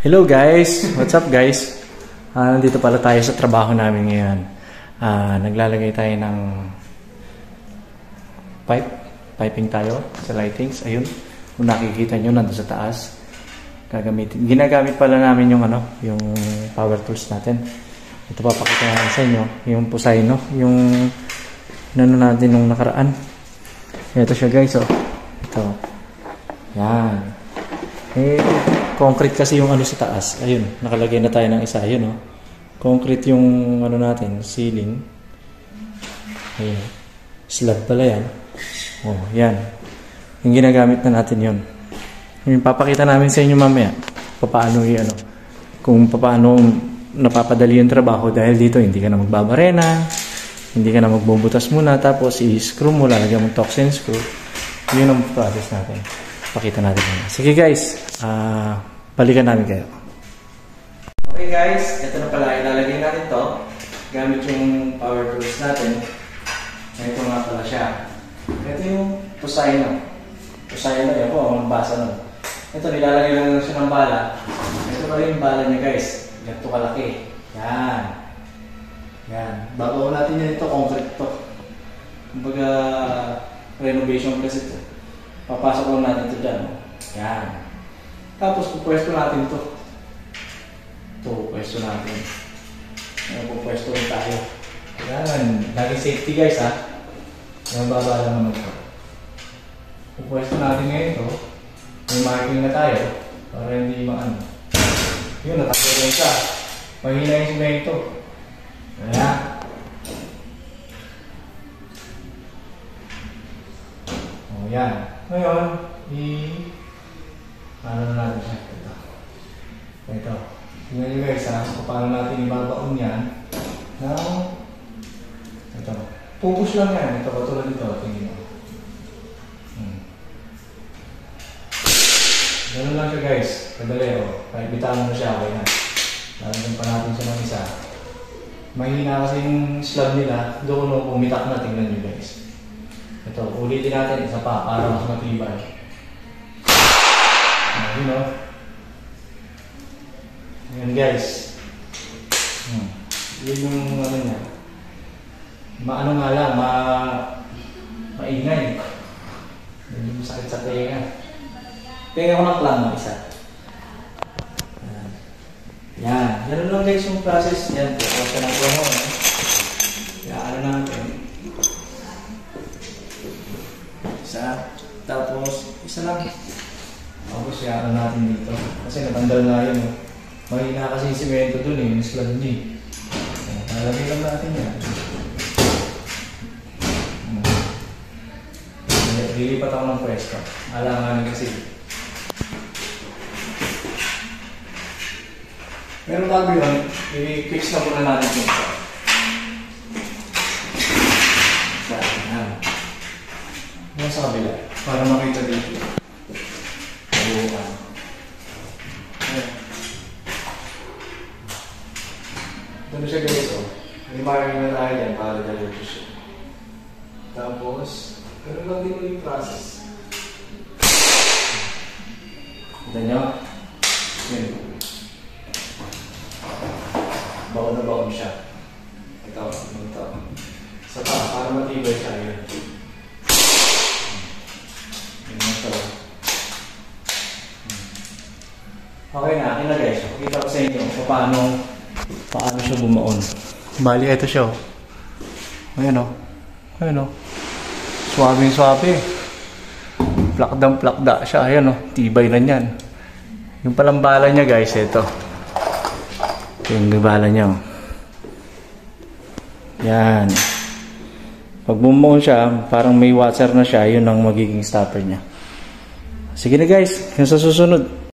Hello guys! What's up guys? Nandito pala tayo sa trabaho namin ngayon. Naglalagay tayo ng piping tayo sa lightings. Ayun, kung nakikita nyo nandun sa taas. Ginagamit pala namin yung yung power tools natin. Ito papakita natin sa inyo, yung pusay, no? Yung natin nung nakaraan. Ito siya guys, oh. Ito. Yan. Concrete kasi yung sa taas. Ayun, nakalagay na tayo ng isa. Ayun, oh. Concrete yung natin, ceiling. Ayun. Slab pala yan. Oh, yan. Yung ginagamit na natin yun. Yung papakita namin sa inyo mamaya. Paano kung paano napapadali yung trabaho dahil dito hindi ka na magbabarena, hindi ka na magbubutas muna, tapos i-screw mo, lalagyan mo toxin screw. Yun ang process natin. Pakita natin muna. Sige guys, balikan namin kayo. Okay guys, ito na pala. Ilalagay natin to gamit yung power tools natin. Ito nga pala siya. Ito yung pusay na. Pusay na yan po, ang basa na. Ito, nilalagay lang siya ng bala. Ito pala yung bala niya guys. Ganito kalaki. Yan. Yan. Bago natin yan ito, concrete to. Kumbaga, renovation kasi ito. Papasok lang natin ito dyan. Yan. Tapos, pupwesto natin ito. Ito, pupwesto natin. Ayan, pupwesto rin tayo. Yan. Lagi safety guys, ha. Yan, babala naman ito. Pupwesto natin ngayon ito. May marking na tayo. Para hindi maano. Yun, natagay lang siya. Mahina yung semento. Ayan. O, yan. Ngayon, ano na natin siya? Ito. Tingnan nyo guys, kung paano natin ibabaon yan. Now, ito. Pupush lang yan. Ito, katulad dito. Tingnan nyo. Ganun lang siya guys. Kadali, kahit bitawan mo siya, okay na. Lalagyan pa natin siya ng isa. Mahina kasi yung slab nila. Doon pumitak na, tingnan nyo guys. Ito, ulitin natin isa pa para mas matibay. Yun o. Ayan guys. Yun yung niya. Maano nga lang, maingay. Yun yung sakit sa tenga. Tenga ko ng clam ng isa. Yan. Yan lang guys yung process. Yan. Tapos ka ng promo. Yan natin. Isa. Tapos, isa lang. Tapos, yan natin dito. Kasi natanggal na yun. Mahina kasi yung semento dun yung slab niya. Talagay lang natin yan. Lilipat ako ng pwesto. Alangan kasi. Meron bago yun, i-fix na muna natin yung isa. Saan? Yan sa kabila. Para makita dito. Ayan. Ito na siya guys, oh. Limarin na tayo yan para dalawa siya. Tapos, meron lang din yung process. Kita nyo? Yan. Baon na baon siya. Ito. Sa para matibay siya. Yun. Ito. Okay na. Akin na guys. Pakita ko sa inyo kung paano siya bumaon. Bali, ito siya. Ayan o. Ayan o. Swabe. Plakda siya. Ayan o. Tibay na yan. Yung palang bala niya guys. Ito. Yung bala niya. Yan. Pag bumuon siya, parang may water na siya, yun ang magiging stopper niya. Sige na guys, yung sa susunod.